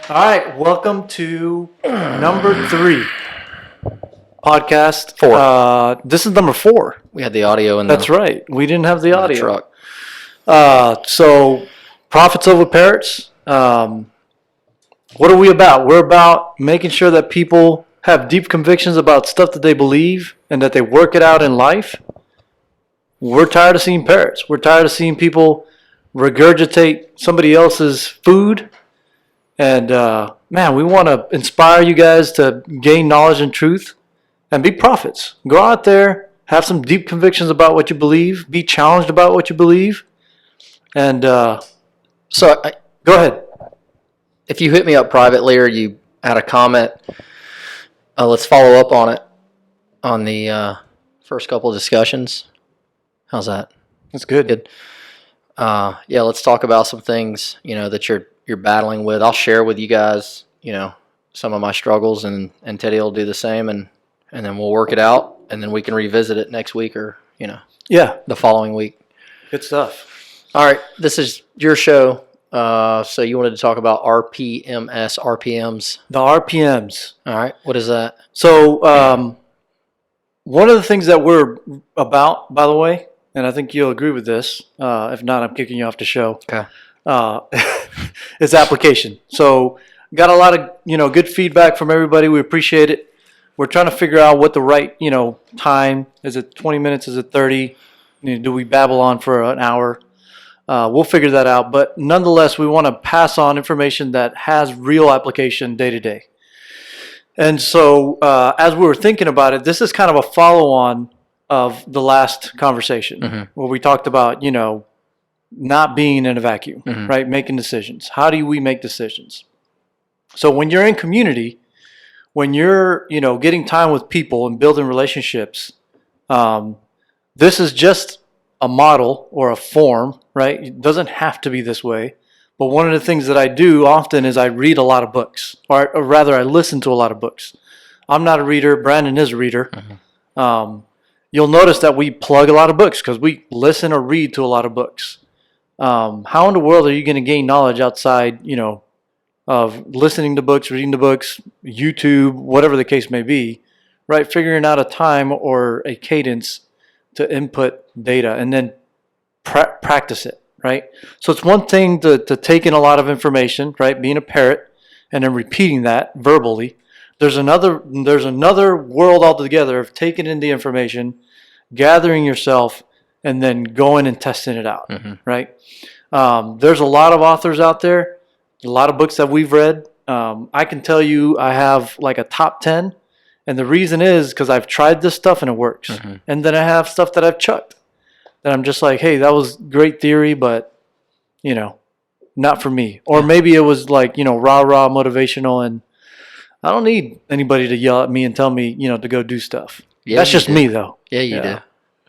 All right, welcome to number 3 podcast. 4. This is number 4. We had the audio in That's right. We didn't have the the audio. truck. So, Profits over Parrots. What are we about? We're about making sure that people have deep convictions about stuff that they believe and that they work it out in life. We're tired of seeing parrots. We're tired of seeing people regurgitate somebody else's food. And, man, we want to inspire you guys to gain knowledge and truth and be prophets. Go out there, have some deep convictions about what you believe, be challenged about what you believe. And go ahead. If you hit me up privately or you had a comment, let's follow up on it on the first couple of discussions. How's that? That's good. Good. Yeah, let's talk about some things, that you're battling with. I'll share with you guys, some of my struggles, and Teddy will do the same, and then we'll work it out, and then we can revisit it next week or, the following week. Good stuff. All right, this is your show. So you wanted to talk about RPMs. The RPMs. All right, what is that? So one of the things that we're about, by the way, and I think you'll agree with this. If not, I'm kicking you off the show. Okay. Is application. So got a lot of good feedback from everybody. We appreciate it. We're trying to figure out what the right time is. It 20 minutes? Is it 30? Do we babble on for an hour? We'll figure that out. But nonetheless, we want to pass on information that has real application day to day. And so as we were thinking about it, this is kind of a follow-on of the last conversation where we talked about, not being in a vacuum, right? Making decisions. How do we make decisions? So when you're in community, when you're, getting time with people and building relationships, this is just a model or a form, right? It doesn't have to be this way. But one of the things that I do often is I read a lot of books, or rather I listen to a lot of books. I'm not a reader. Brandon is a reader. You'll notice that we plug a lot of books because we listen or read to a lot of books. How in the world are you going to gain knowledge outside, of listening to books, reading the books, YouTube, whatever the case may be, right? Figuring out a time or a cadence to input data and then practice it, right? So it's one thing to take in a lot of information, right? Being a parrot and then repeating that verbally. There's another world altogether of taking in the information, gathering yourself, and then going and testing it out, right? There's a lot of authors out there, a lot of books that we've read. I can tell you I have like a top 10, and the reason is because I've tried this stuff and it works. And then I have stuff that I've chucked that I'm just like, hey, that was great theory, but, not for me. Or maybe it was like, rah-rah motivational, and I don't need anybody to yell at me and tell me, to go do stuff. Yeah, that's just me, though. Yeah, you do.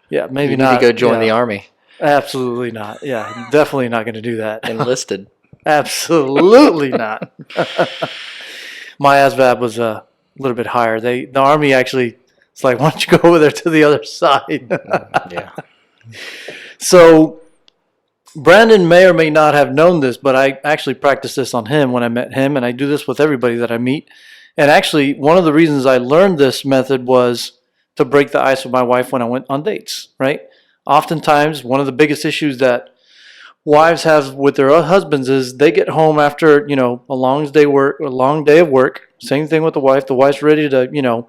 Yeah, maybe you not. need to go join the army. Absolutely not. Yeah, definitely not going to do that. Enlisted. Absolutely not. My ASVAB was a little bit higher. The army actually, it's like, why don't you go over there to the other side? Yeah. So Brandon may or may not have known this, but I actually practiced this on him when I met him, and I do this with everybody that I meet. And actually, one of the reasons I learned this method was to break the ice with my wife when I went on dates, right? Oftentimes, one of the biggest issues that wives have with their husbands is they get home after, a long day of work. Same thing with the wife. The wife's ready to,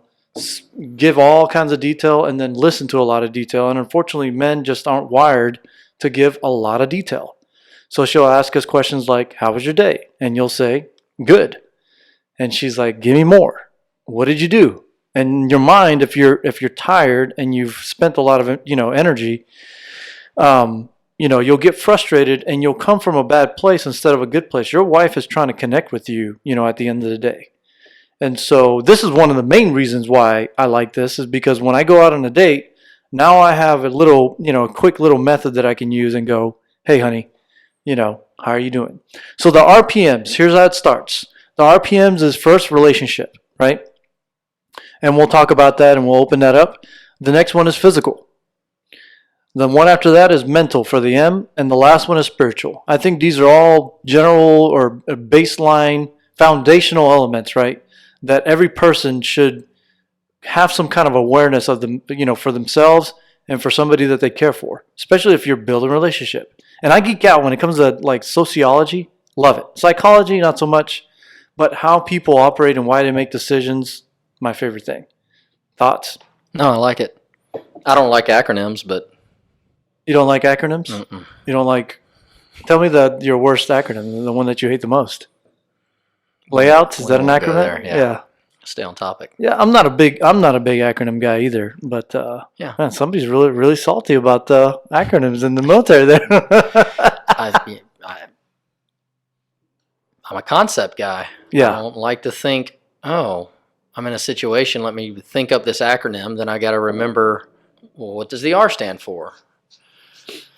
give all kinds of detail and then listen to a lot of detail. And unfortunately, men just aren't wired to give a lot of detail. So she'll ask us questions like, how was your day? And you'll say, good. And she's like, give me more. What did you do? And in your mind, if you're tired and you've spent a lot of energy, you'll get frustrated and you'll come from a bad place instead of a good place. Your wife is trying to connect with you, at the end of the day. And so this is one of the main reasons why I like this, is because when I go out on a date, now I have a little, a quick little method that I can use and go, hey, honey, how are you doing? So the RPMs, here's how it starts. The RPMs is first relationship, right? And we'll talk about that and we'll open that up. The next one is physical. The one after that is mental for the M, and the last one is spiritual. I think these are all general or baseline foundational elements, right? That every person should have some kind of awareness of them, for themselves and for somebody that they care for, especially if you're building a relationship. And I geek out when it comes to like sociology, love it. Psychology, not so much, but how people operate and why they make decisions, my favorite thing. Thoughts? No, I like it. I don't like acronyms, but You don't like acronyms? mm-mm. You don't like, tell me your worst acronym, the one that you hate the most. Layouts, is We that an won't go acronym? there, yeah. Stay on topic. Yeah, I'm not a big acronym guy either, but Yeah. man, somebody's really salty about acronyms in the military there. I'm a concept guy. Yeah. I don't like to think, oh, I'm in a situation, let me think up this acronym, then I got to remember, well, what does the R stand for?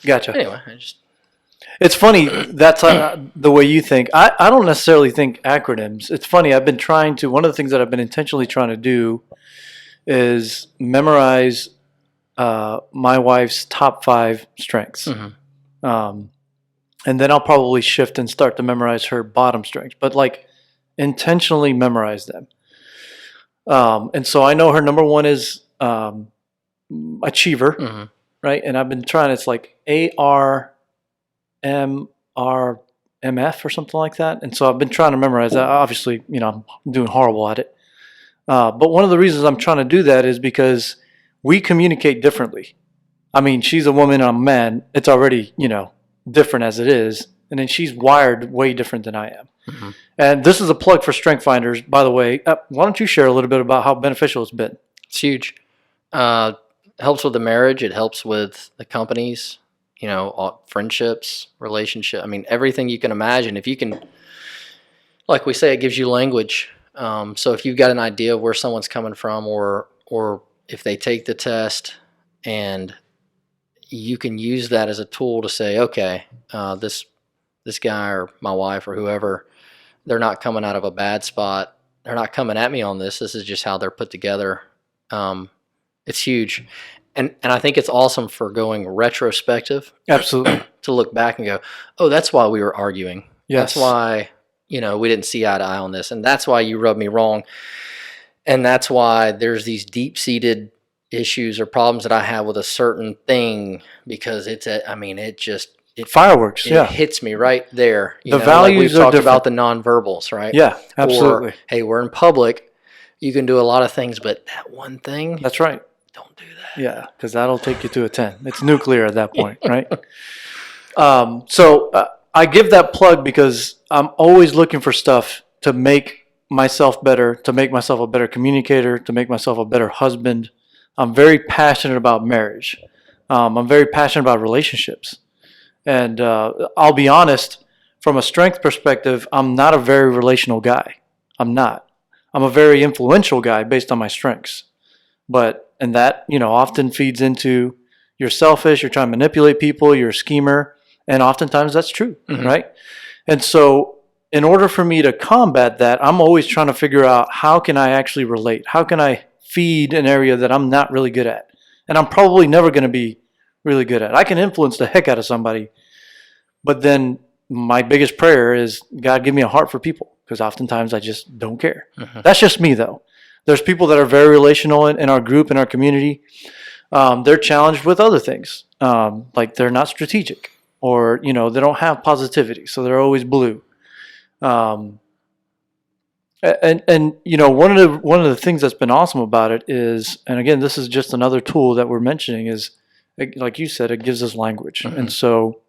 Gotcha. Anyway, It's funny, that's the way you think. I don't necessarily think acronyms. It's funny, one of the things that I've been intentionally trying to do is memorize my wife's top 5 strengths. mm-hmm. And then I'll probably shift and start to memorize her bottom strengths, but like intentionally memorize them. And so I know her number 1 is achiever, Mm-hmm. right? And I've been trying, it's like ARMRMF or something like that. And so I've been trying to memorize that. Obviously, I'm doing horrible at it. But one of the reasons I'm trying to do that is because we communicate differently. I mean, she's a woman, I'm a man. It's already, different as it is. And then she's wired way different than I am. Mm-hmm. And this is a plug for Strength Finders, by the way. Why don't you share a little bit about how beneficial it's been? It's huge. Helps with the marriage. It helps with the companies, friendships, relationship. I mean, everything you can imagine. If you can, like we say, it gives you language. So if you've got an idea of where someone's coming from, or if they take the test, and you can use that as a tool to say, okay, this guy or my wife or whoever, they're not coming out of a bad spot. They're not coming at me on this. This is just how they're put together. It's huge. And I think it's awesome for going retrospective. Absolutely. To look back and go, oh, that's why we were arguing. Yes. That's why, we didn't see eye to eye on this. And that's why you rubbed me wrong. And that's why there's these deep-seated issues or problems that I have with a certain thing, because it fireworks, it hits me right there. The values we've are talked different. about the nonverbals, right? Yeah, absolutely. Or, hey, we're in public. You can do a lot of things, but that one thing, that's right. Don't do that. Yeah, because that'll take you to a 10. It's nuclear at that point, right? So I give that plug because I'm always looking for stuff to make myself better, to make myself a better communicator, to make myself a better husband. I'm very passionate about marriage. I'm very passionate about relationships. And I'll be honest, from a strength perspective, I'm not a very relational guy. I'm not. I'm a very influential guy based on my strengths. And that, often feeds into you're selfish, you're trying to manipulate people, you're a schemer. And oftentimes that's true, mm-hmm. right? And so in order for me to combat that, I'm always trying to figure out how can I actually relate? How can I feed an area that I'm not really good at? And I'm probably never going to be really good at. I can influence the heck out of somebody, but then my biggest prayer is, God, give me a heart for people, because oftentimes I just don't care. Mm-hmm. That's just me, though. There's people that are very relational in our group, in our community. They're challenged with other things, like they're not strategic, or they don't have positivity, so they're always blue. And one of the things that's been awesome about it is, and again, this is just another tool that we're mentioning, is like you said, it gives us language. Mm-hmm. And so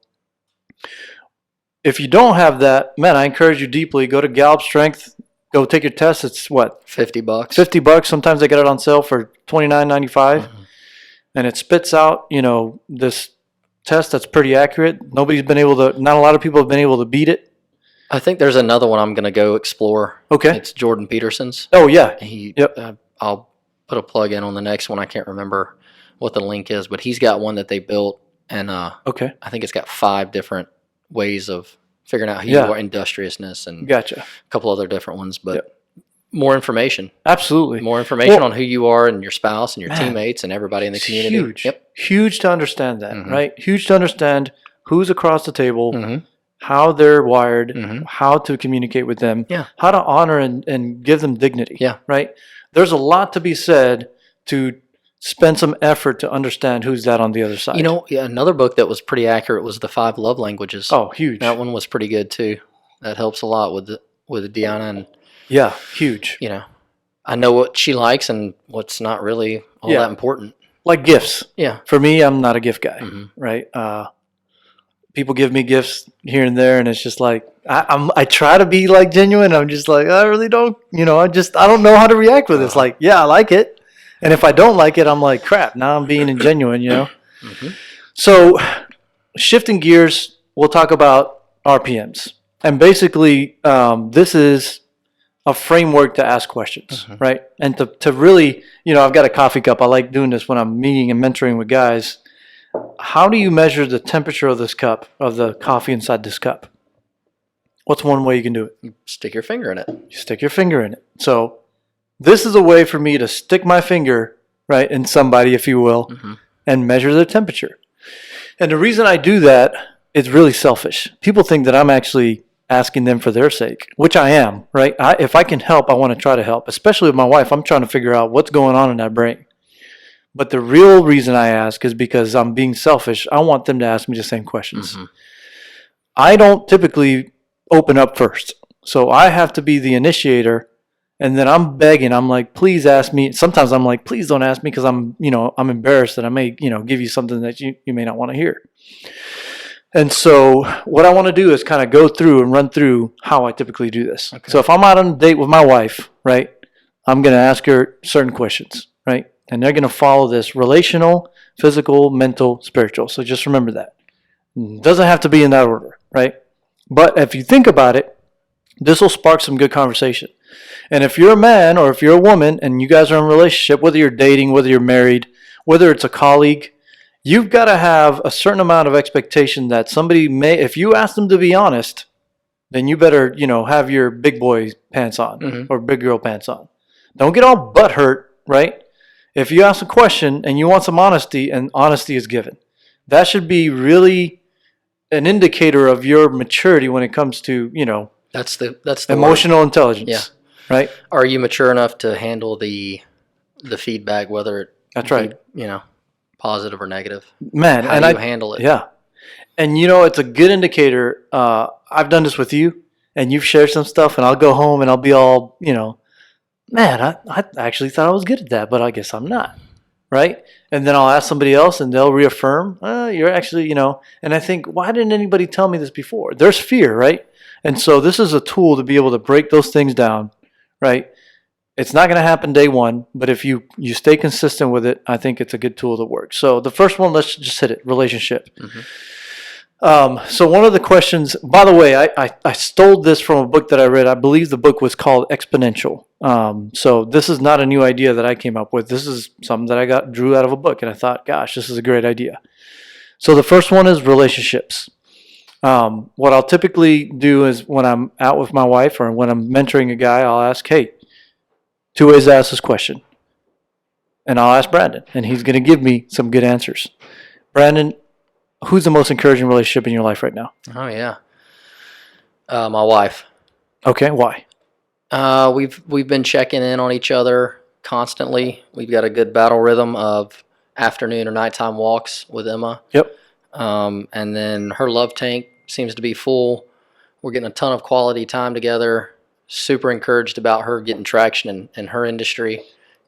if you don't have that, man, I encourage you deeply, go to Gallup Strength, go take your test. It's what? $50. $50. Sometimes they get it on sale for $29.95. Mm-hmm. And it spits out, this test that's pretty accurate. Not a lot of people have been able to beat it. I think there's another one I'm going to go explore. Okay. It's Jordan Peterson's. Oh, yeah. Yep. I'll put a plug in on the next one. I can't remember what the link is, but he's got one that they built, and okay. I think it's got 5 different ways of figuring out who you are, industriousness, and gotcha. A couple other different ones, but more information. Absolutely. More information on who you are and your spouse and your teammates and everybody in the community. Huge. Yep. Huge to understand that, mm-hmm. right? Huge to understand who's across the table, mm-hmm. how they're wired, Mhm. how to communicate with them, Yeah. how to honor and give them dignity. Yeah. Right? There's a lot to be said to spend some effort to understand who's that on the other side. You know, yeah, another book that was pretty accurate was The Five Love Languages. Oh, huge. That one was pretty good too. That helps a lot with Deanna, and Yeah, huge. you know, I know what she likes and what's not really all Yeah. that important. Like gifts. Yeah. For me, I'm not a gift guy, Mhm. right? People give me gifts here and there, and it's just like I try to be like genuine. I'm just like I really don't, I don't know how to react with this. Like, yeah, I like it, and if I don't like it, I'm like, crap. Now I'm being ingenuine, Mhm. So, shifting gears, we'll talk about RPMs, and basically, this is a framework to ask questions, right? And to really, I've got a coffee cup. I like doing this when I'm meeting and mentoring with guys. How do you measure the temperature of this cup, of the coffee inside this cup? What's one way you can do it? Stick your finger in it. You stick your finger in it. So this is a way for me to stick my finger, right, in somebody, if you will, and measure their temperature. And the reason I do that is really selfish. People think that I'm actually asking them for their sake, which I am, right? If I can help, I want to try to help, especially with my wife. I'm trying to figure out what's going on in that brain. But the real reason I ask is because I'm being selfish. I want them to ask me the same questions. I don't typically open up first. So I have to be the initiator, and then I'm begging. I'm like, please ask me. Sometimes I'm like, please don't ask me because I'm embarrassed that I may, give you something that you may not want to hear. And so what I want to do is kind of go through and run through how I typically do this. Okay. So if I'm out on a date with my wife, right, I'm going to ask her certain questions, right? And they're going to follow this relational, physical, mental, spiritual. So just remember that. It doesn't have to be in that order, right? But if you think about it, this will spark some good conversation. And if you're a man or if you're a woman and you guys are in a relationship, whether you're dating, whether you're married, whether it's a colleague, you've got to have a certain amount of expectation that somebody may, if you ask them to be honest, then you better, have your big boy pants on or big girl pants on. Don't get all butthurt, right? If you ask a question and you want some honesty and honesty is given, that should be really an indicator of your maturity when it comes to, That's the emotional intelligence. Yeah. Right? Are you mature enough to handle the feedback, whether it That's right. be, positive or negative? Man, How do you handle it? Yeah. And it's a good indicator. I've done this with you, and you've shared some stuff, and I'll go home and I'll be all, man, I actually thought I was good at that, but I guess I'm not. Right? And then I'll ask somebody else, and they'll reaffirm, you're actually, and I think, why didn't anybody tell me this before? There's fear, right? And so this is a tool to be able to break those things down, right? It's not going to happen day one, but if you stay consistent with it, I think it's a good tool that works. So the first one, let's just hit it, relationship. So one of the questions, by the way, I stole this from a book that I read. I believe the book was called Exponential. So this is not a new idea that I came up with. This is something that I drew out of a book, and I thought, gosh, this is a great idea. So the first one is relationships. What I'll typically do is when I'm out with my wife or when I'm mentoring a guy, I'll ask, hey, two ways to ask this question. And I'll ask Brandon, and he's going to give me some good answers. Brandon, who's the most encouraging relationship in your life right now? Oh, yeah. My wife. Okay, why? We've been checking in on each other constantly. We've got a good battle rhythm of afternoon or nighttime walks with Emma. Yep. And then her love tank seems to be full. We're getting a ton of quality time together. Super encouraged about her getting traction in her industry.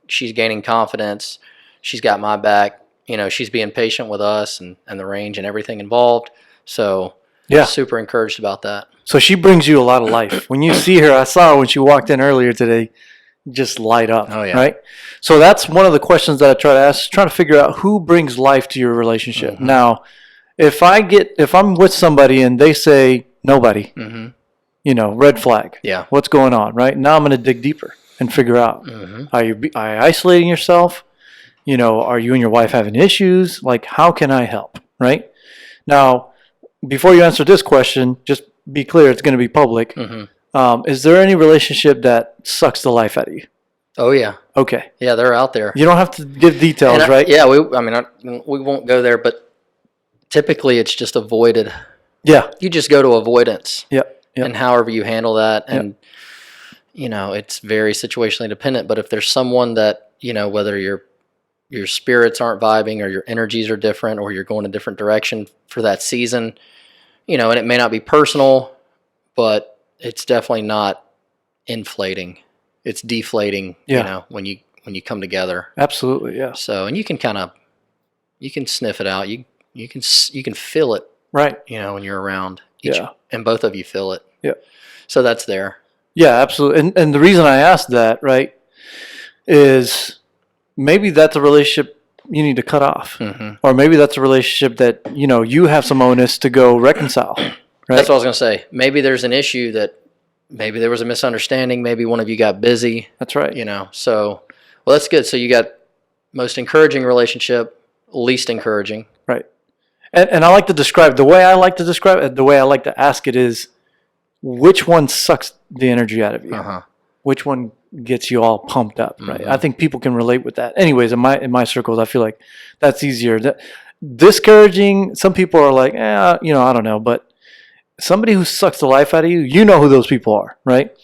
She's gaining confidence. She's got my back. She's being patient with us and the range and everything involved. So yeah, super encouraged about that. So she brings you a lot of life. When you see her, I saw her when she walked in earlier today, just light up. Oh, yeah. Right? So that's one of the questions that I try to ask, trying to figure out who brings life to your relationship. Now, if I'm with somebody and they say nobody, red flag. Yeah. What's going on, right? Now I'm going to dig deeper and figure out, are you isolating yourself? Are you and your wife having issues? Like, how can I help, right? Now, before you answer this question, just be clear, it's going to be public. Is there any relationship that sucks the life out of you? Oh, yeah. Okay. Yeah, they're out there. You don't have to give details, right? Yeah, we won't go there, but typically it's just avoided Yeah. You just go to avoidance. Yep. Yep. And however you handle that. And, it's very situationally dependent. But if there's someone that, whether your spirits aren't vibing or your energies are different or you're going a different direction for that season, and it may not be personal, but it's definitely not inflating. It's deflating, when you come together. Absolutely. Yeah. So, and you can sniff it out. You can feel it, right. When you're around and both of you feel it. Yeah. So that's there. Yeah, absolutely. And the reason I asked that, right, is maybe that's a relationship you need to cut off. Or maybe that's a relationship that, you have some onus to go reconcile. Right? That's what I was going to say. Maybe there's an issue that maybe there was a misunderstanding. Maybe one of you got busy. That's right. So, well, that's good. So you got most encouraging relationship, least encouraging. Right. And I like to describe, the way I like to describe it, the way I like to ask it is, which one sucks the energy out of you? Which one gets you all pumped up, right? I think people can relate with that. Anyways, in my circles, I feel like that's easier. Discouraging, some people are like, I don't know. But somebody who sucks the life out of you, you know who those people are, right?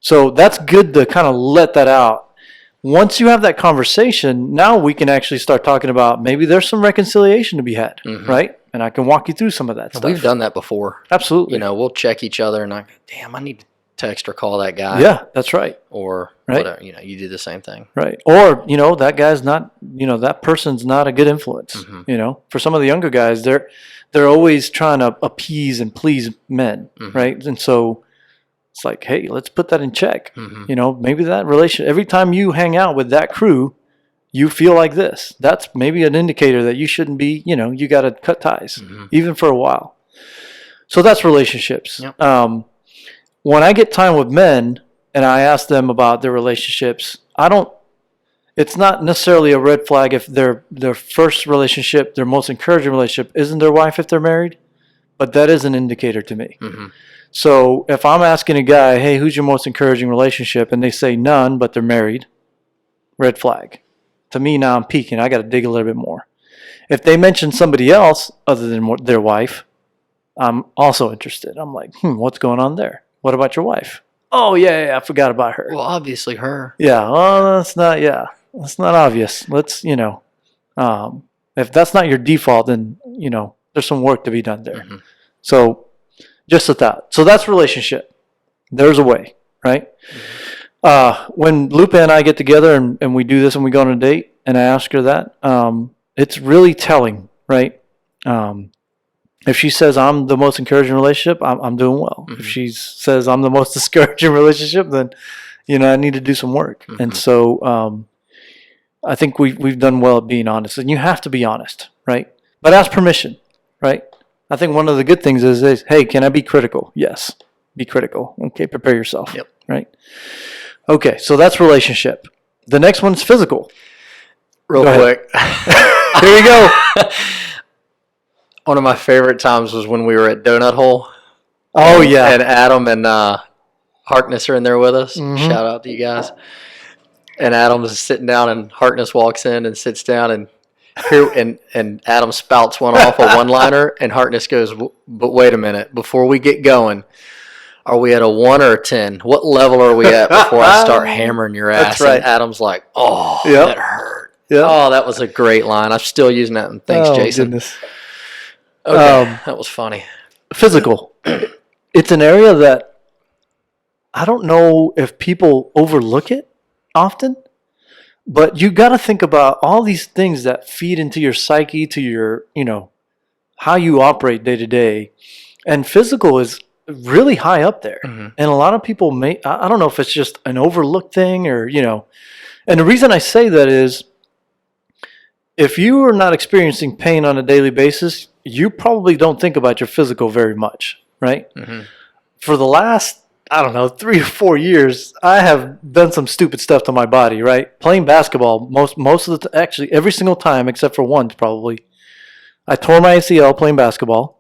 So that's good to kind of let that out. Once you have that conversation, now we can actually start talking about maybe there's some reconciliation to be had, right? And I can walk you through some of that stuff. We've done that before. Absolutely. We'll check each other and damn, I need to text or call that guy. Yeah, that's right. Or whatever, you do the same thing. Right. Or, that guy's not, that person's not a good influence. For some of the younger guys, they're always trying to appease and please men, right? And so it's like, hey, let's put that in check. Maybe that relation, every time you hang out with that crew, you feel like this. That's maybe an indicator that you shouldn't be, you got to cut ties, even for a while. So that's relationships. Yep. When I get time with men and I ask them about their relationships, it's not necessarily a red flag if their first relationship, their most encouraging relationship, isn't their wife if they're married, but that is an indicator to me. So if I'm asking a guy, hey, who's your most encouraging relationship? And they say none, but they're married, red flag. To me, now I'm peeking. I got to dig a little bit more. If they mention somebody else other than their wife, I'm also interested. I'm like, what's going on there? What about your wife? Oh, yeah, I forgot about her. Well, obviously her. Yeah, well, that's not obvious. Let's, if that's not your default, then, there's some work to be done there. So just a thought. So that's relationship. There's a way, right? When Lupe and I get together and we do this and we go on a date and I ask her that, it's really telling, right? If she says I'm the most encouraging relationship, I'm doing well. If she says I'm the most discouraging relationship, then, I need to do some work. And so I think we've done well at being honest. And you have to be honest, right? But ask permission, right? I think one of the good things is hey, can I be critical? Yes, be critical. Okay, prepare yourself, right? Okay, so that's relationship. The next one's physical. Real quick. Here we go. One of my favorite times was when we were at Donut Hole. Oh, yeah. And Adam and Harkness are in there with us. Shout out to you guys. And Adam is sitting down and Harkness walks in and sits down and Adam spouts one off, a one-liner, and Harkness goes, but wait a minute, before we get going, are we at a 1 or a 10? What level are we at before I start hammering your ass? That's right. And Adam's like, that hurt. Yep. Oh, that was a great line. I'm still using that. And thanks, Jason. Goodness. Okay, that was funny. Physical. It's an area that I don't know if people overlook it often, but you got to think about all these things that feed into your psyche, to your, how you operate day to day. And physical is really high up there. And a lot of people I don't know if it's just an overlooked thing or, and the reason I say that is if you are not experiencing pain on a daily basis, you probably don't think about your physical very much, right? For the last, 3 or 4 years, I have done some stupid stuff to my body, right? Playing basketball, most of the actually every single time except for once probably, I tore my ACL playing basketball.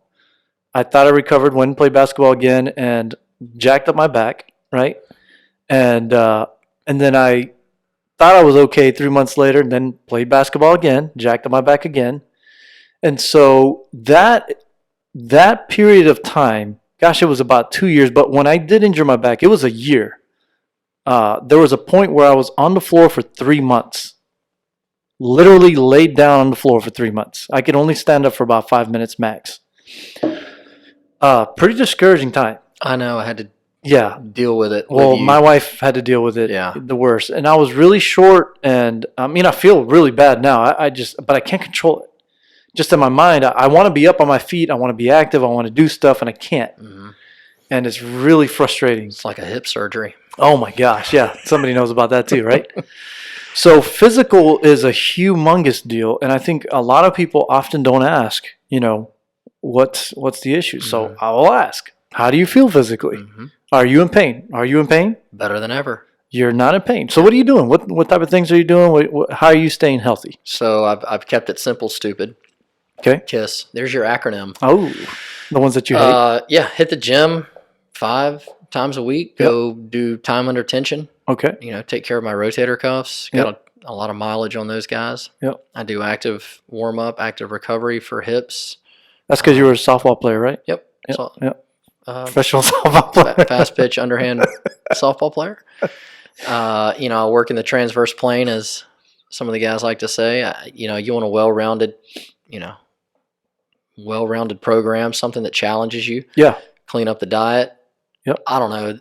I thought I recovered, went and played basketball again, and jacked up my back, right? And then I thought I was okay 3 months later, and then played basketball again, jacked up my back again. And so that that period of time, gosh, it was about 2 years, but when I did injure my back, it was a year. There was a point where I was on the floor for 3 months, literally laid down on the floor for 3 months. I could only stand up for about 5 minutes max. Pretty discouraging time. I know. I had to Yeah. deal with it. Well, with you. my wife had to deal with it Yeah. the worst. And I was really short, and I mean, I feel really bad now. But I can't control it. Just in my mind, I want to be up on my feet. I want to be active. I want to do stuff, and I can't. Mhm. And it's really frustrating. It's like a hip surgery. Oh my gosh, yeah. Somebody knows about that too, right? So physical is a humongous deal, and I think a lot of people often don't ask, what's the issue? So I will ask, how do you feel physically? Mm-hmm. Are you in pain? Are you in pain? Better than ever. You're not in pain. So what are you doing? What type of things are you doing? How are you staying healthy? So I've kept it simple, stupid. Okay. KISS. There's your acronym. Oh, the ones that you hate. Yeah, hit the gym 5 times a week. Go do time under tension. Okay. Take care of my rotator cuffs. Got a lot of mileage on those guys. Yep. I do active warm up, active recovery for hips. That's because you were a softball player, right? Yep. Yep. So, Yep. Professional softball player. fast pitch, underhand softball player. I work in the transverse plane, as some of the guys like to say. You want a well-rounded program, something that challenges you. Yeah. Clean up the diet. Yep. I don't know.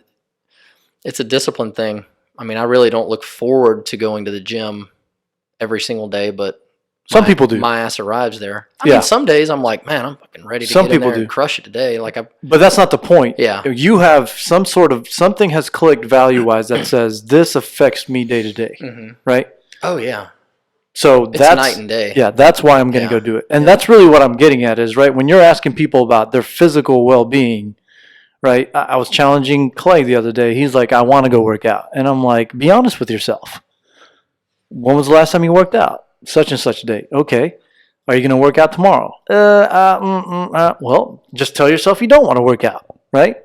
It's a discipline thing. I mean, I really don't look forward to going to the gym every single day, but Some people do. My ass arrives there. I Yeah. mean, some days I'm like, man, I'm fucking ready to Some get in people there do. and crush it today. But that's not the point. Yeah. You have something has clicked value-wise that says this affects me day to day, Mm-hmm. right? Oh yeah. So It's that's night and day. Yeah, that's why I'm going to Yeah. go do it. And that's really what I'm getting at is, right, when you're asking people about their physical well-being, right? I was challenging Clay the other day. He's like, I want to go work out. And I'm like, be honest with yourself. When was the last time you worked out? Such and such date. Okay. Are you going to work out tomorrow? Well, just tell yourself you don't want to work out, right?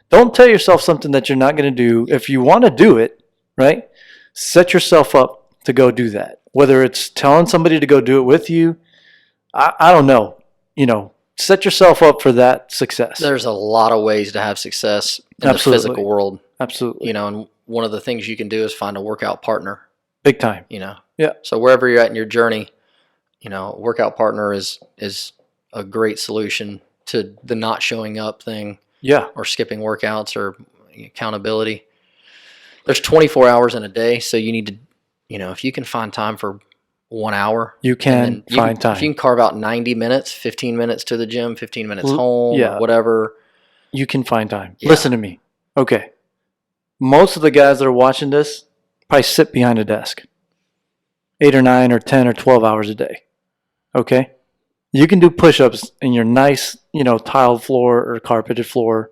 Don't tell yourself something that you're not going to do. If you want to do it, right, set yourself up to go do that. Whether it's telling somebody to go do it with you, I don't know. Set yourself up for that success. There's a lot of ways to have success in Absolutely. the physical world. Absolutely. And one of the things you can do is find a workout partner. Big time. Yeah. So wherever you're at in your journey, a workout partner is a great solution to the not showing up thing. Yeah. Or skipping workouts or accountability. There's 24 hours in a day, so you need to, if you can find time for 1 hour. You can find time. If you can carve out 90 minutes, 15 minutes to the gym, 15 minutes home, yeah. or whatever. You can find time. Yeah. Listen to me. Okay. Most of the guys that are watching this probably sit behind a desk 8 or 9 or 10 or 12 hours a day. Okay? You can do push-ups in your nice, tiled floor or carpeted floor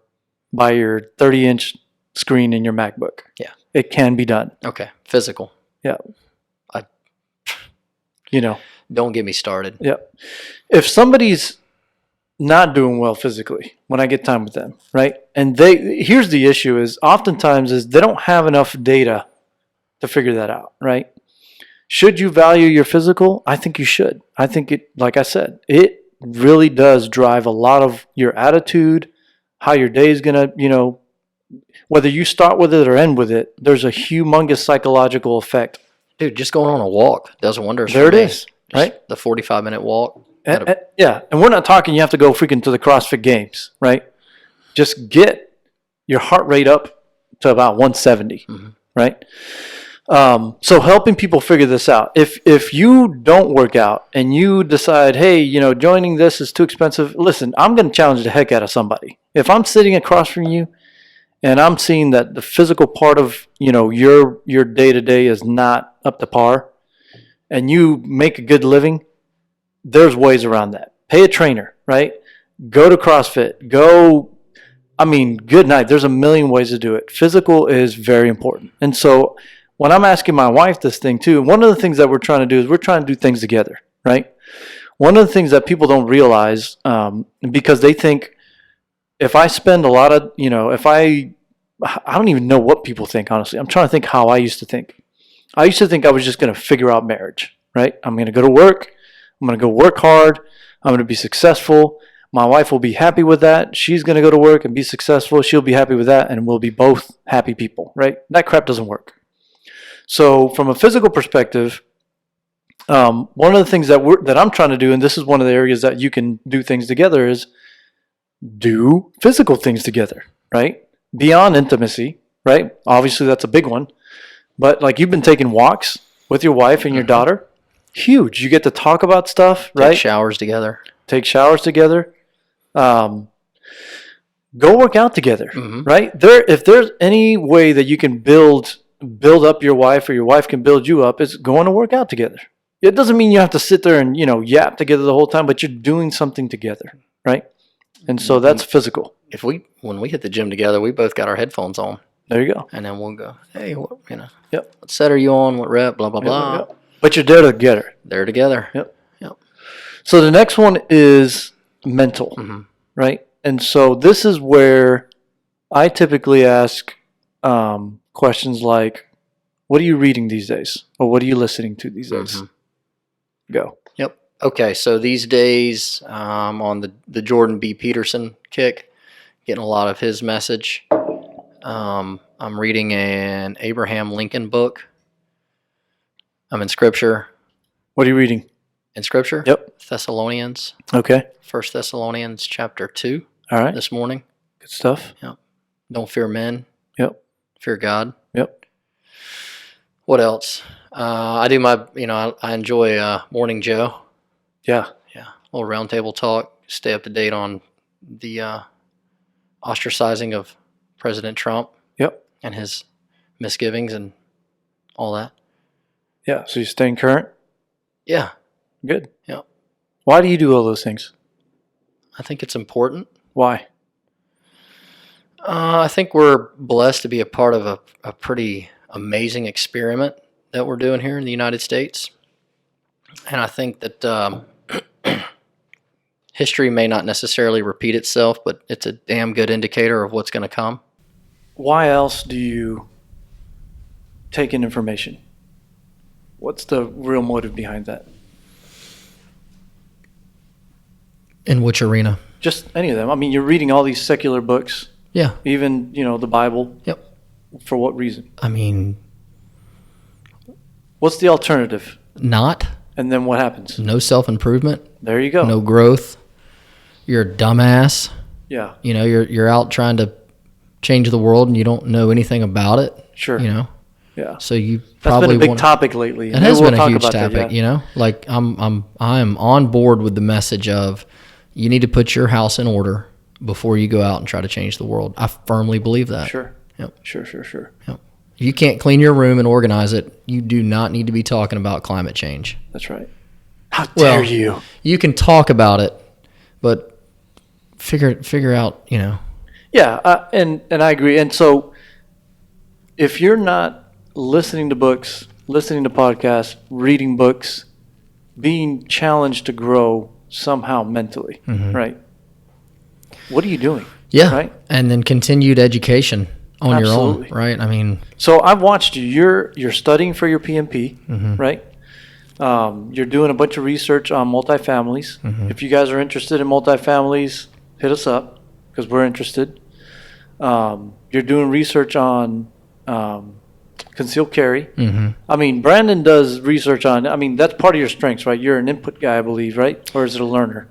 by your 30-inch screen in your MacBook. Yeah. It can be done. Okay. Physical. Yeah. Don't get me started. Yeah. If somebody's not doing well physically when I get time with them, right? And here's the issue is oftentimes is they don't have enough data to figure that out, right? Should you value your physical? I think you should. I think like I said, it really does drive a lot of your attitude, how your day is going to, whether you start with it or end with it, there's a humongous psychological effect. Dude, just going on a walk does wonders. There for it me. is, right? The 45-minute walk. Yeah, and we're not talking you have to go freaking to the CrossFit Games, right? Just get your heart rate up to about 170, right? So helping people figure this out. If you don't work out and you decide, hey, joining this is too expensive, listen, I'm going to challenge the heck out of somebody. If I'm sitting across from you and I'm seeing that the physical part of your day-to-day is not up to par and you make a good living, there's ways around that. Pay a trainer, right? Go to CrossFit. Good night. There's a million ways to do it. Physical is very important. And so when I'm asking my wife this thing too, one of the things that we're trying to do is we're trying to do things together, right? One of the things that people don't realize, because they think if I spend a lot of, I don't even know what people think, honestly. I'm trying to think how I used to think. I used to think I was just going to figure out marriage, right? I'm going to go to work. I'm going to go work hard. I'm going to be successful. My wife will be happy with that. She's going to go to work and be successful. She'll be happy with that, and we'll be both happy people, right? That crap doesn't work. So from a physical perspective, one of the things that I'm trying to do, and this is one of the areas that you can do things together, is do physical things together, right? Beyond intimacy, right? Obviously, that's a big one. But like you've been taking walks with your wife and your daughter, huge. You get to talk about stuff, right? Take showers together. Go work out together, right? If there's any way that you can build up your wife, or your wife can build you up, is going to work out together. It doesn't mean you have to sit there and yap together the whole time, but you're doing something together, right? And so that's physical. When we hit the gym together, we both got our headphones on. There you go. And then we'll go, hey, Yep. what set are you on? What rep? Blah blah blah. Yep. But you're there together. They're together. Yep. So the next one is mental, right? And so this is where I typically ask questions like, what are you reading these days? Or what are you listening to these days? Go. Yep. Okay, so these days I'm on the Jordan B. Peterson kick, getting a lot of his message. I'm reading an Abraham Lincoln book. I'm in Scripture. What are you reading? In Scripture? Yep. Thessalonians. Okay. 1 Thessalonians chapter 2. All right. This morning. Good stuff. Yep. Don't fear men. Yep. Fear God. Yep. What else? I do my, I enjoy Morning Joe. Yeah. Yeah. A little roundtable talk. Stay up to date on the ostracizing of President Trump. Yep. And his misgivings and all that. Yeah. So you're staying current? Yeah. Good. Yeah. Why do you do all those things? I think it's important. Why? I think we're blessed to be a part of a pretty amazing experiment that we're doing here in the United States. And I think that history may not necessarily repeat itself, but it's a damn good indicator of what's going to come. Why else do you take in information? What's the real motive behind that? In which arena? Just any of them. I mean, you're reading all these secular books. Yeah. Even, the Bible. Yep. For what reason? I mean, what's the alternative? Not. And then what happens? No self-improvement. There you go. No growth. You're a dumbass. Yeah. You're out trying to change the world and you don't know anything about it. Sure. Yeah. So you That's probably been a big topic lately. It has been a huge topic, Like I'm on board with the message of you need to put your house in order before you go out and try to change the world. I firmly believe that. Sure. Yep. Sure. Yep. If you can't clean your room and organize it, you do not need to be talking about climate change. That's right. How dare you? You can talk about it, but figure out, Yeah, and I agree. And so if you're not listening to books, listening to podcasts, reading books, being challenged to grow somehow mentally, right? What are you doing? Yeah. Right? And then continued education on Absolutely. your own, right? I mean, so I've watched you. You're studying for your PMP, right? You're doing a bunch of research on multifamilies. If you guys are interested in multifamilies, hit us up because we're interested. You're doing research on concealed carry. I mean, Brandon does research on, that's part of your strengths, right? You're an input guy, I believe, right? Or is it a learner?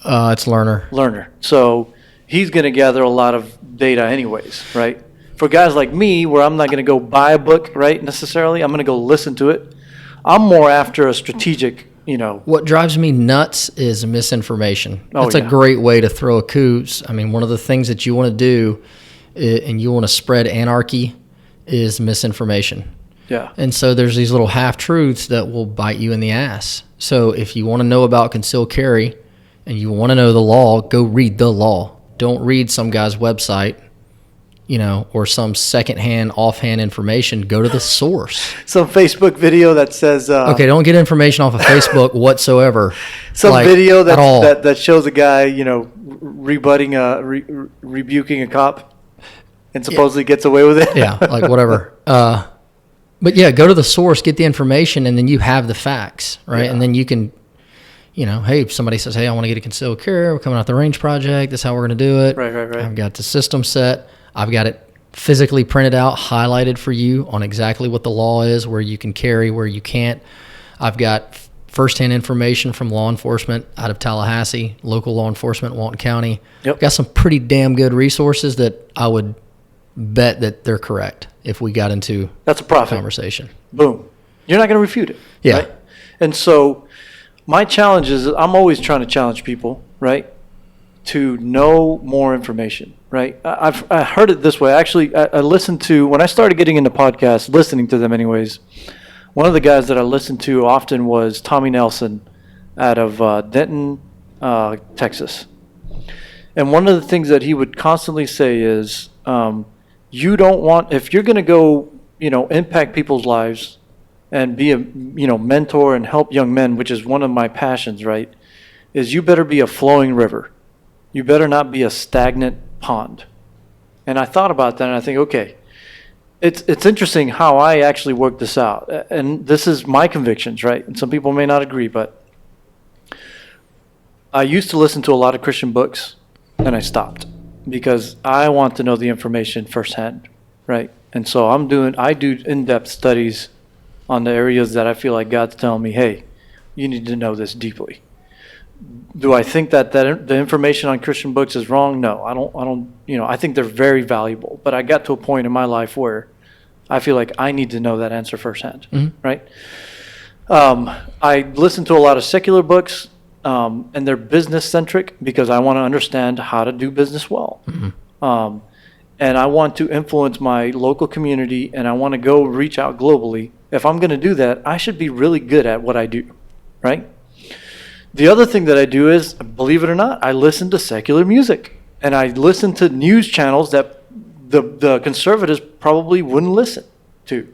It's learner. Learner. So he's going to gather a lot of data anyways, right? For guys like me, where I'm not going to go buy a book, right, necessarily, I'm going to go listen to it. I'm more after a strategic, What drives me nuts is misinformation. Oh, That's yeah. a great way to throw a coup. I mean, one of the things that you want to do and you want to spread anarchy is misinformation. Yeah. And so there's these little half-truths that will bite you in the ass. So if you want to know about concealed carry and you want to know the law, go read the law. Don't read some guy's website, or some secondhand, offhand information. Go to the source. Some Facebook video that says... okay, don't get information off of Facebook whatsoever. Some video at all. that shows a guy, rebuking a cop and supposedly gets away with it. Yeah, like whatever. But yeah, go to the source, get the information, and then you have the facts, right? Yeah. And then you can hey, if somebody says, hey, I want to get a concealed carry, we're coming out the range project, this is how we're going to do it. Right. I've got the system set. I've got it physically printed out, highlighted for you on exactly what the law is, where you can carry, where you can't. I've got firsthand information from law enforcement out of Tallahassee, local law enforcement, Walton County. Yep. Got some pretty damn good resources that I would bet that they're correct if we got into That's a profit. conversation. Boom. You're not going to refute it. Yeah. Right? And so my challenge is I'm always trying to challenge people, right, to know more information, right? I heard it this way. Actually, I listened to, when I started getting into podcasts, listening to them anyways, one of the guys that I listened to often was Tommy Nelson out of Denton, Texas. And one of the things that he would constantly say is, you don't want, if you're going to go, impact people's lives and be a, mentor and help young men, which is one of my passions, right, is you better be a flowing river. You better not be a stagnant pond. And I thought about that and I think, okay, it's interesting how I actually work this out. And this is my convictions, right? And some people may not agree, but I used to listen to a lot of Christian books and I stopped because I want to know the information firsthand, right? And so I do in-depth studies on the areas that I feel like God's telling me, hey, you need to know this deeply. Do I think that the information on Christian books is wrong? No, I don't, I think they're very valuable, but I got to a point in my life where I feel like I need to know that answer firsthand, right? I listen to a lot of secular books, and they're business centric because I want to understand how to do business well. And I want to influence my local community and I want to go reach out globally. If I'm going to do that, I should be really good at what I do, right? The other thing that I do is, believe it or not, I listen to secular music and I listen to news channels that the conservatives probably wouldn't listen to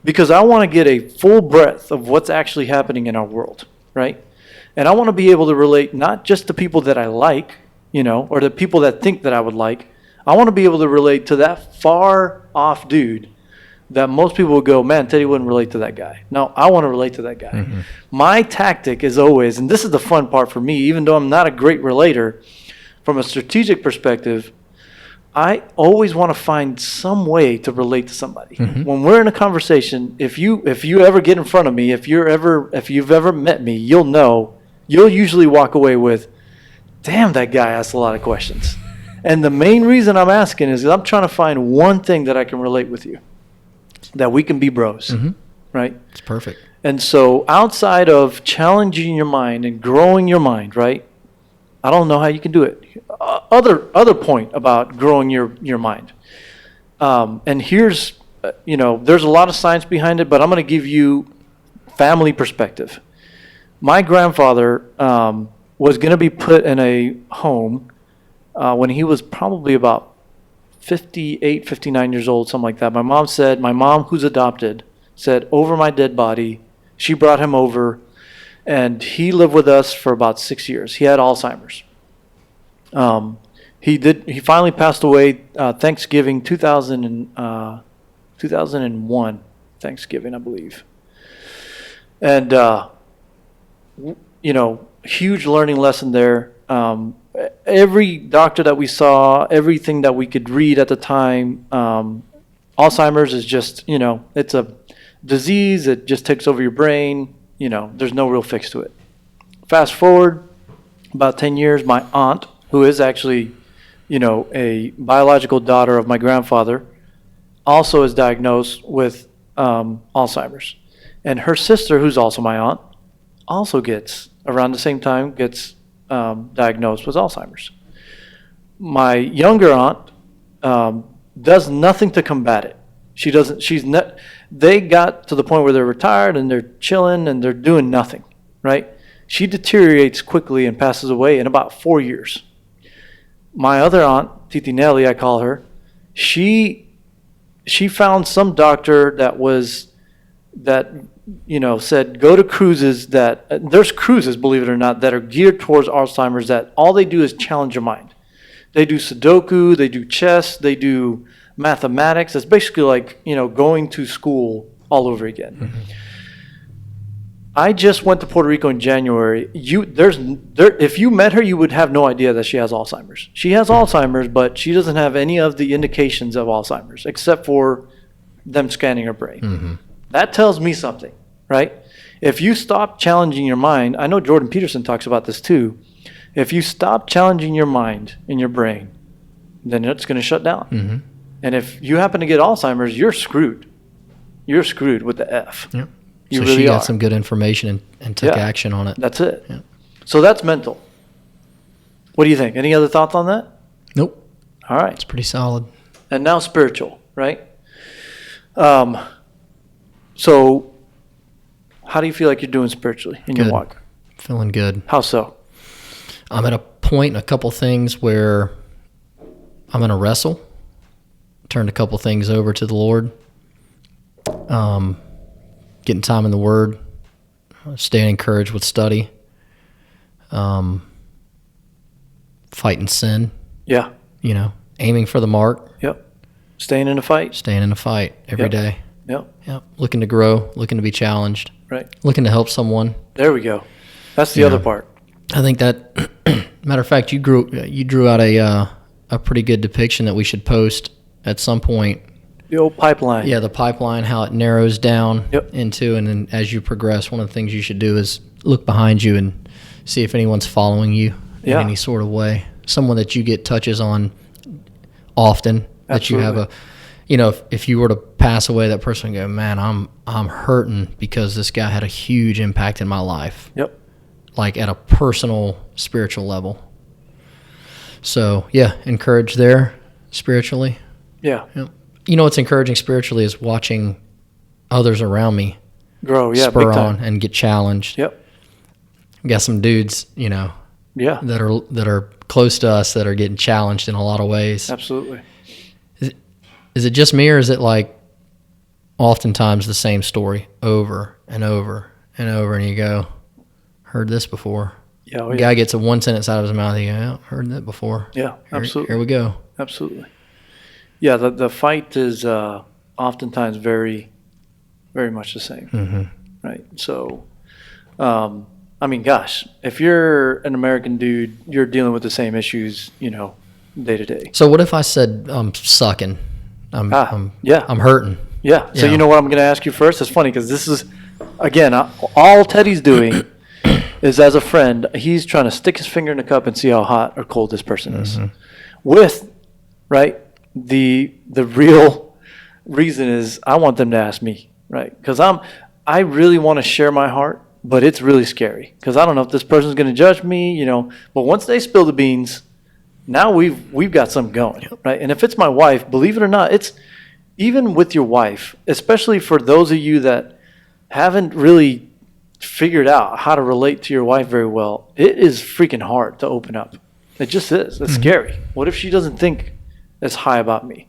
because I want to get a full breadth of what's actually happening in our world, right? And I want to be able to relate not just to people that I like, or the people that think that I would like. I want to be able to relate to that far off dude that most people would go, man, Teddy wouldn't relate to that guy. No, I want to relate to that guy. My tactic is always, and this is the fun part for me, even though I'm not a great relator, from a strategic perspective, I always want to find some way to relate to somebody. When we're in a conversation, if you ever get in front of me, if you've ever met me, you'll usually walk away with, damn, that guy asks a lot of questions. And the main reason I'm asking is I'm trying to find one thing that I can relate with you, that we can be bros, right? It's perfect. And so outside of challenging your mind and growing your mind, right, I don't know how you can do it. Other point about growing your mind. And here's, there's a lot of science behind it, but I'm going to give you family perspective. My grandfather was going to be put in a home when he was probably about 58, 59 years old, something like that. My mom, who's adopted, said, over my dead body, she brought him over, and he lived with us for about 6 years. He had Alzheimer's. He finally passed away Thanksgiving 2001 Thanksgiving, I believe. And huge learning lesson there. Every doctor that we saw, everything that we could read at the time, Alzheimer's is just, it's a disease. It just takes over your brain. There's no real fix to it. Fast forward about 10 years, my aunt, who is actually, a biological daughter of my grandfather, also is diagnosed with Alzheimer's. And her sister, who's also my aunt, also around the same time, gets diagnosed with Alzheimer's. My younger aunt does nothing to combat it. They got to the point where they're retired and they're chilling and they're doing nothing, right? She deteriorates quickly and passes away in about 4 years. My other aunt, Titi Nelly, I call her, she found some doctor that said go to cruises there's cruises, believe it or not, that are geared towards Alzheimer's that all they do is challenge your mind. They do Sudoku, they do chess, they do mathematics. It's basically like, going to school all over again. I just went to Puerto Rico in January. If you met her, you would have no idea that she has Alzheimer's. She has Alzheimer's, but she doesn't have any of the indications of Alzheimer's except for them scanning her brain. Mm-hmm. That tells me something, right? If you stop challenging your mind, I know Jordan Peterson talks about this too. If you stop challenging your mind and your brain, then it's going to shut down. Mm-hmm. And if you happen to get Alzheimer's, you're screwed. You're screwed with the F. Yep. You So really she got are. some good information and took Yeah. action on it. That's it. Yeah. So that's mental. What do you think? Any other thoughts on that? Nope. All right. It's pretty solid. And now spiritual, right? So how do you feel like you're doing spiritually in your Good. walk? Feeling good. How so? I'm at a point in a couple things where I'm going to wrestle. Turned a couple things over to the Lord. Getting time in the Word. Staying encouraged with study. Fighting sin. Yeah. Aiming for the mark. Yep. Staying in a fight. Staying in a fight every Yep. day. Yep. Yep. Looking to grow. Looking to be challenged. Right. Looking to help someone. There we go. That's the Yeah. other part. I think that, matter of fact, you drew out a pretty good depiction that we should post at some point. The old pipeline. Yeah, the pipeline, how it narrows down Yep. into, and then as you progress, one of the things you should do is look behind you and see if anyone's following you Yeah. in any sort of way. Someone that you get touches on often. That you have if you were to pass away, that person would go, man, I'm hurting because this guy had a huge impact in my life. Yep. Like at a personal, spiritual level. So yeah, encouraged there spiritually. Yeah. Yep. What's encouraging spiritually is watching others around me Grow. Yeah. spur Big time. on and get challenged. Yep. We got some dudes, Yeah. that are close to us that are getting challenged in a lot of ways. Absolutely. Is it just me, or is it like oftentimes the same story over and over and over, and you go, heard this before? Yeah. Oh, The yeah. guy gets a one sentence out of his mouth, you go, yeah, heard that before. Yeah. Here Absolutely. we go. Absolutely. Yeah. The fight is oftentimes very, very much the same. Mm-hmm. Right. So, I mean, gosh, if you're an American dude, you're dealing with the same issues, day to day. So what if I said I'm sucking? I'm hurting. Yeah. So Yeah. you know what I'm going to ask you first? It's funny because this is, again, all Teddy's doing is, as a friend, he's trying to stick his finger in the cup and see how hot or cold this person is. With, right, the real reason is I want them to ask me, right? Because I really want to share my heart, but it's really scary because I don't know if this person's going to judge me, But once they spill the beans, now we've got something going, right? And if it's my wife, believe it or not, it's even with your wife, especially for those of you that haven't really figured out how to relate to your wife very well, it is freaking hard to open up. It just is. It's scary. What if she doesn't think as high about me?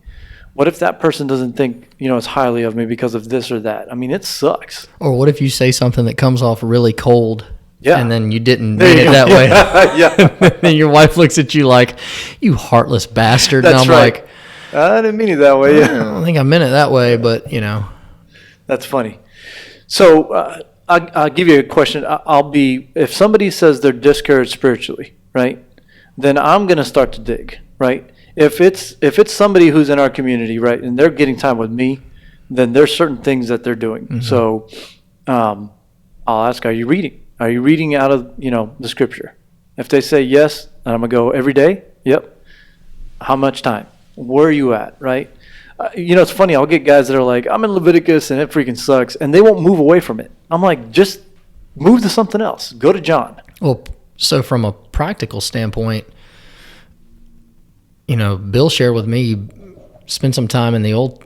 What if that person doesn't think, as highly of me because of this or that? I mean, it sucks. Or what if you say something that comes off really cold? Yeah. And then you didn't mean it that way. Yeah. And your wife looks at you like, you heartless bastard. That's and I'm right. like, I didn't mean it that way. I don't think I meant it that way, but That's funny. So I'll give you a question. If somebody says they're discouraged spiritually, right, then I'm going to start to dig, right? If it's somebody who's in our community, right, and they're getting time with me, then there's certain things that they're doing. Mm-hmm. So I'll ask, are you reading? Are you reading out of, the scripture? If they say yes, I'm going to go every day. Yep. How much time? Where are you at, right? It's funny. I'll get guys that are like, I'm in Leviticus and it freaking sucks. And they won't move away from it. I'm like, just move to something else. Go to John. Well, so from a practical standpoint, Bill shared with me, spend some time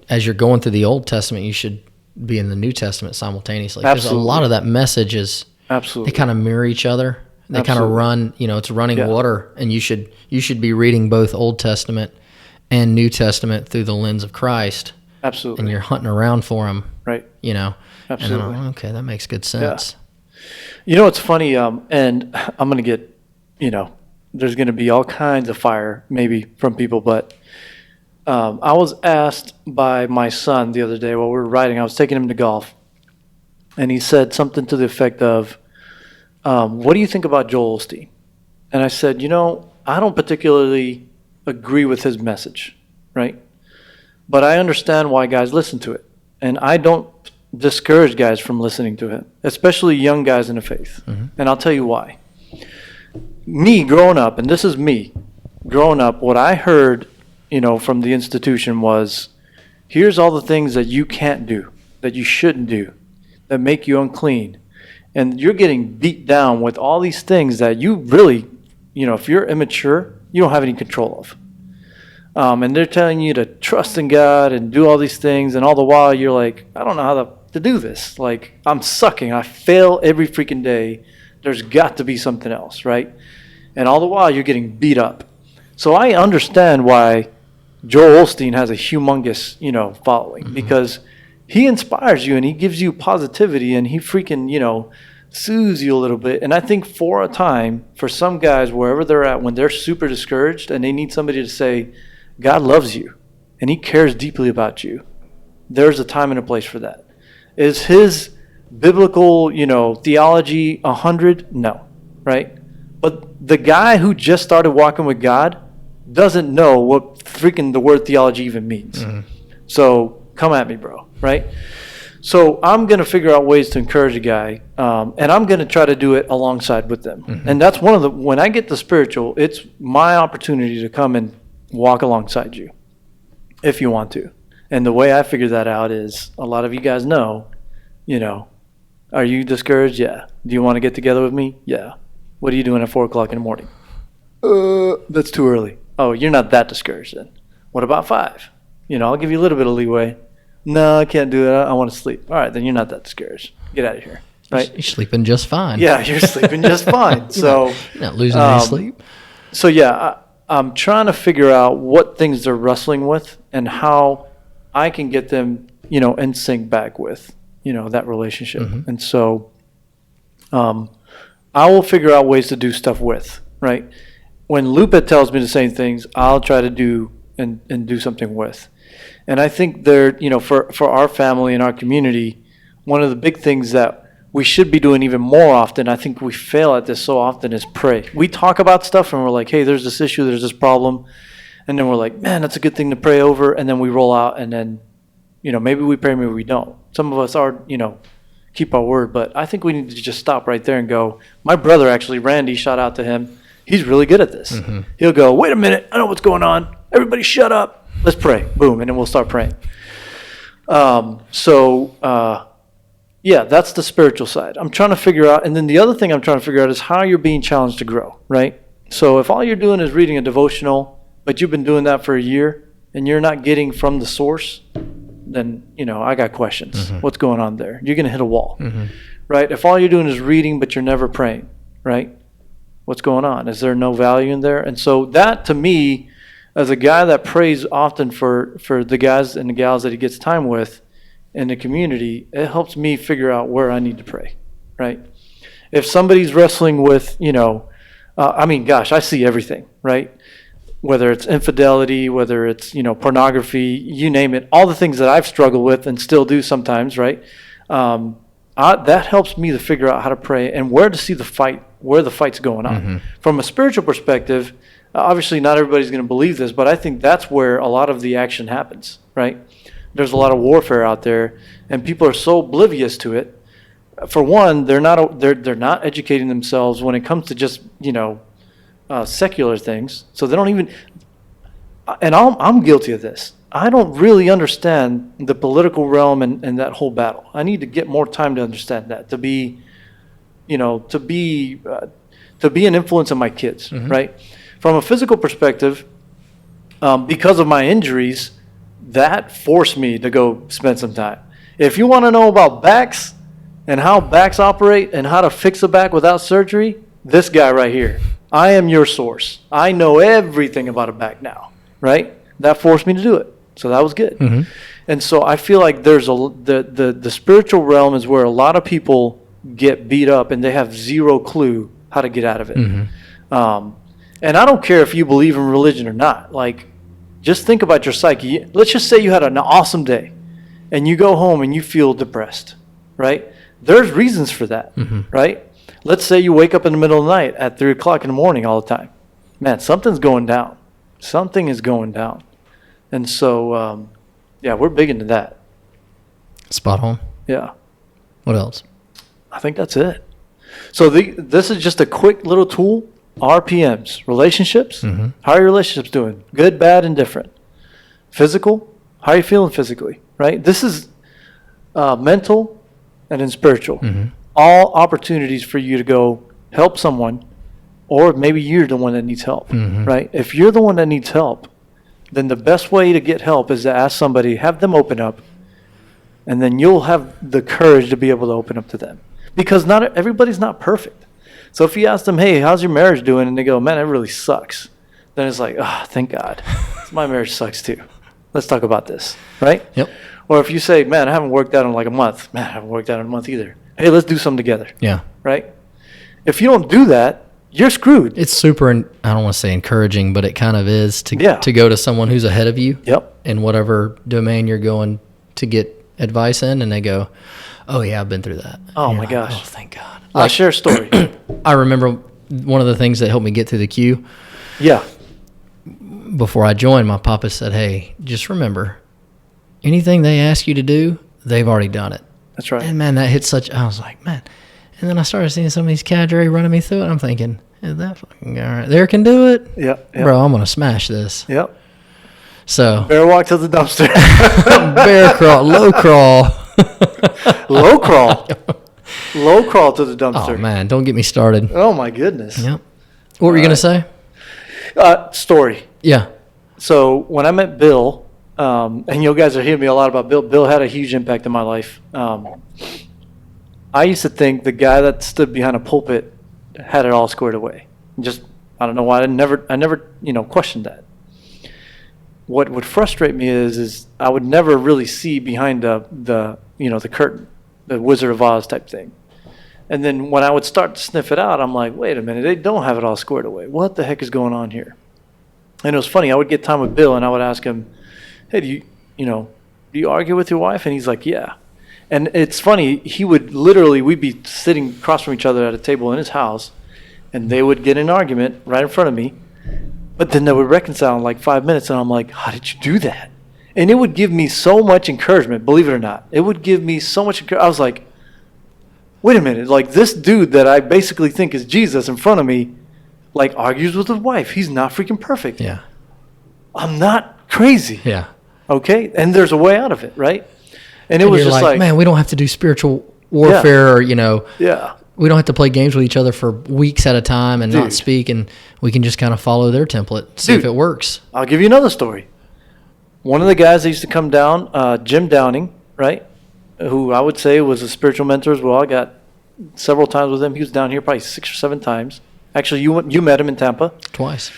as you're going through the Old Testament, you should be in the New Testament simultaneously. Because a lot of that message is, absolutely, they kind of mirror each other. They kind of run, it's running water, and you should be reading both Old Testament and New Testament through the lens of Christ. Absolutely. And you're hunting around for him. Right. Absolutely. And then okay, that makes good sense. Yeah. It's funny, and I'm going to get, there's going to be all kinds of fire maybe from people, but I was asked by my son the other day while we were riding, I was taking him to golf, and he said something to the effect of, what do you think about Joel Osteen? And I said, I don't particularly agree with his message, right? But I understand why guys listen to it. And I don't discourage guys from listening to him, especially young guys in the faith. Mm-hmm. And I'll tell you why. Me growing up, and this is me, growing up, what I heard, from the institution was, here's all the things that you can't do, that you shouldn't do, that make you unclean. And you're getting beat down with all these things that you really, if you're immature, you don't have any control of. And they're telling you to trust in God and do all these things, and all the while you're like, I don't know how to do this. Like, I'm sucking. I fail every freaking day. There's got to be something else, right? And all the while you're getting beat up. So I understand why Joel Osteen has a humongous, following, mm-hmm. because he inspires you and he gives you positivity and he freaking, soothes you a little bit. And I think for a time, for some guys, wherever they're at, when they're super discouraged and they need somebody to say, God loves you and he cares deeply about you, there's a time and a place for that. Is his biblical, theology 100? No, right? But the guy who just started walking with God doesn't know what freaking the word theology even means. Mm-hmm. So come at me, bro, right? So I'm going to figure out ways to encourage a guy, and I'm going to try to do it alongside with them. Mm-hmm. And that's when I get the spiritual, it's my opportunity to come and walk alongside you if you want to. And the way I figure that out is, a lot of you guys know, are you discouraged? Yeah. Do you want to get together with me? Yeah. What are you doing at 4 o'clock in the morning? That's too early. Oh, you're not that discouraged then. What about 5? I'll give you a little bit of leeway. No, I can't do that. I want to sleep. All right, then you're not that discouraged. Get out of here. Right? You're sleeping just fine. Yeah, you're sleeping just fine. So you're not losing any sleep. So yeah, I'm trying to figure out what things they're wrestling with and how I can get them, in sync back with, that relationship. Mm-hmm. And so I will figure out ways to do stuff with, right? When Lupe tells me the same things, I'll try to do and do something with. And I think for our family and our community, one of the big things that we should be doing even more often, I think we fail at this so often, is pray. We talk about stuff and we're like, hey, there's this issue, there's this problem. And then we're like, man, that's a good thing to pray over. And then we roll out and then, maybe we pray, maybe we don't. Some of us are, keep our word. But I think we need to just stop right there and go, my brother actually, Randy, shout out to him. He's really good at this. Mm-hmm. He'll go, wait a minute, I know what's going on. Everybody shut up. Let's pray. Boom. And then we'll start praying. Yeah, that's the spiritual side. I'm trying to figure out, and then the other thing I'm trying to figure out is how you're being challenged to grow, right? So if all you're doing is reading a devotional, but you've been doing that for a year, and you're not getting from the source, then, I got questions. Mm-hmm. What's going on there? You're going to hit a wall, mm-hmm. right? If all you're doing is reading, but you're never praying, right? What's going on? Is there no value in there? And so that, to me, as a guy that prays often for the guys and the gals that he gets time with in the community, it helps me figure out where I need to pray, right? If somebody's wrestling with, I see everything, right? Whether it's infidelity, whether it's, pornography, you name it, all the things that I've struggled with and still do sometimes, right? That helps me to figure out how to pray and where to see the fight, where the fight's going on. Mm-hmm. From a spiritual perspective, obviously not everybody's going to believe this, but I think that's where a lot of the action happens, right? There's a lot of warfare out there, and people are so oblivious to it. For one, they're not educating themselves when it comes to just secular things. So they don't even. And I'm guilty of this. I don't really understand the political realm and that whole battle. I need to get more time to understand that, to be an influence on my kids, mm-hmm. right? From a physical perspective, because of my injuries, that forced me to go spend some time. If you want to know about backs and how backs operate and how to fix a back without surgery, this guy right here. I am your source. I know everything about a back now, right? That forced me to do it. So that was good. Mm-hmm. And so I feel like there's the spiritual realm is where a lot of people get beat up and they have zero clue how to get out of it. Mm-hmm. And I don't care if you believe in religion or not. Like, just think about your psyche. Let's just say you had an awesome day and you go home and you feel depressed, right? There's reasons for that, right? Let's say you wake up in the middle of the night at 3 o'clock in the morning all the time. Man, something's going down. Something is going down. And so, yeah, we're big into that. Spot on. Yeah. What else? I think that's it. So this is just a quick little tool. RPMs, relationships. How are your relationships doing? Good, bad, and different. Physical. How are you feeling physically? Right. This is mental and then spiritual. All opportunities for you to go help someone, or maybe you're the one that needs help. Right. If you're the one that needs help, then the best way to get help is to ask somebody, have them open up, and then you'll have the courage to be able to open up to them. Because not everybody's not perfect. So if you ask them, hey, how's your marriage doing? And they go, man, it really sucks. Then it's like, oh, thank God. My marriage sucks too. Let's talk about this, right? Yep. Or if you say, man, I haven't worked out in like a month. Man, I haven't worked out in a month either. Hey, let's do something together. Yeah. Right? If you don't do that, you're screwed. It's super, I don't want to say encouraging, but it kind of is to go to someone who's ahead of you in whatever domain you're going to get advice in, and they go, oh, yeah, I've been through that. Oh, my gosh. Oh, thank God. I'll share a story. I remember one of the things that helped me get through the queue. Yeah. Before I joined, my papa said, hey, just remember, anything they ask you to do, they've already done it. That's right. And, man, that hit I was like, man. And then I started seeing some of these cadre running me through it. I'm thinking, is that fucking guy right there can do it? Yep. Bro, I'm going to smash this. Yep. So. Bear walk to the dumpster. Bear crawl, low crawl. Low crawl. Low crawl to the dumpster. Oh, man, don't get me started. Oh, my goodness. Yep. What were you going to say? Story. Yeah. So when I met Bill, and you guys are hearing me a lot about Bill. Bill had a huge impact in my life. I used to think the guy that stood behind a pulpit had it all squared away. Just, I don't know why. I never, questioned that. What would frustrate me is I would never really see behind the curtain, the Wizard of Oz type thing. And then when I would start to sniff it out, I'm like, wait a minute, they don't have it all squared away. What the heck is going on here? And it was funny. I would get time with Bill, and I would ask him, hey, do you argue with your wife? And he's like, yeah. And it's funny. He would literally, we'd be sitting across from each other at a table in his house, and they would get in an argument right in front of me. But then they would reconcile in like 5 minutes, and I'm like, how did you do that? And it would give me so much encouragement, believe it or not. It would give me so much encouragement. I was like, wait a minute, like this dude that I basically think is Jesus in front of me, like argues with his wife. He's not freaking perfect. Yeah. I'm not crazy. Yeah. Okay? And there's a way out of it, right? And it was just like, man, we don't have to do spiritual warfare or, yeah. We don't have to play games with each other for weeks at a time and not speak, and we can just kind of follow their template, see if it works. I'll give you another story. One of the guys that used to come down, Jim Downing, right, who I would say was a spiritual mentor as well. I got several times with him. He was down here probably 6 or 7 times. Actually, you met him in Tampa. Twice.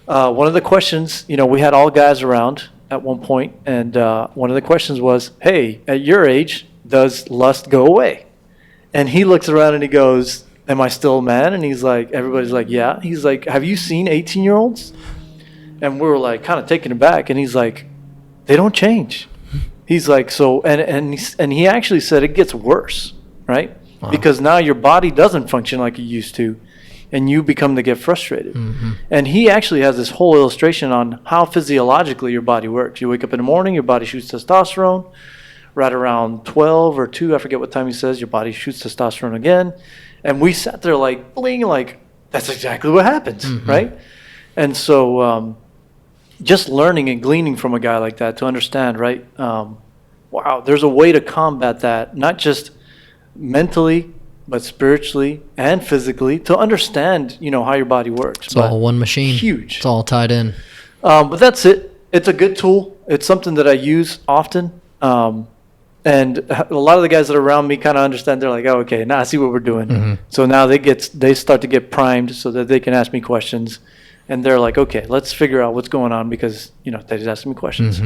One of the questions, we had all guys around at one point, and one of the questions was, hey, at your age, does lust go away? And he looks around and he goes, am I still a man? And he's like, everybody's like, yeah. He's like, have you seen 18-year-olds? And we were like kind of taken aback, and he's like, they don't change. He's like, so, and he actually said it gets worse, right? Wow. Because now your body doesn't function like it used to, and you become to get frustrated. Mm-hmm. And he actually has this whole illustration on how physiologically your body works. You wake up in the morning, your body shoots testosterone. Right around 12 or 2, I forget what time he says, your body shoots testosterone again. And we sat there like, bling, like, that's exactly what happens, right? And so just learning and gleaning from a guy like that to understand, right? Wow, there's a way to combat that, not just mentally, but spiritually and physically, to understand, how your body works. It's all one machine. Huge. It's all tied in. But that's it. It's a good tool. It's something that I use often. And a lot of the guys that are around me kind of understand. They're like, oh, okay, now I see what we're doing. So now they start to get primed so that they can ask me questions. And they're like, okay, let's figure out what's going on because, they just ask me questions.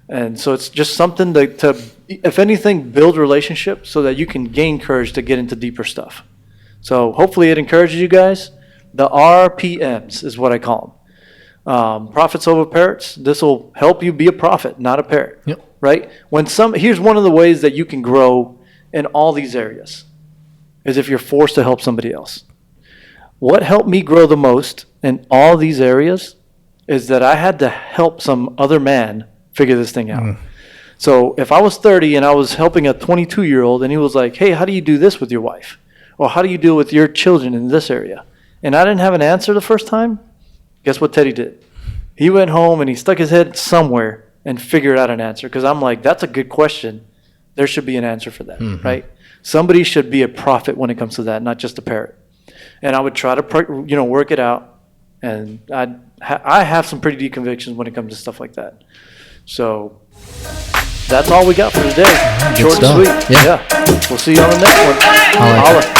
And so it's just something to, if anything, build relationships so that you can gain courage to get into deeper stuff. So hopefully it encourages you guys. The RPMs is what I call them. Prophets over parrots. This will help you be a prophet, not a parrot. Yep. Right? Here's one of the ways that you can grow in all these areas is if you're forced to help somebody else. What helped me grow the most in all these areas is that I had to help some other man figure this thing out. So if I was 30 and I was helping a 22-year-old and he was like, hey, how do you do this with your wife? Or how do you deal with your children in this area? And I didn't have an answer the first time, guess what Teddy did? He went home and he stuck his head somewhere and figured out an answer. Because I'm like, that's a good question. There should be an answer for that, right? Somebody should be a prophet when it comes to that, not just a parrot. And I would try to, work it out. And I have some pretty deep convictions when it comes to stuff like that. So that's all we got for today. Good Short stuff. and sweet. Yeah. We'll see you on the next one. All right. Holla.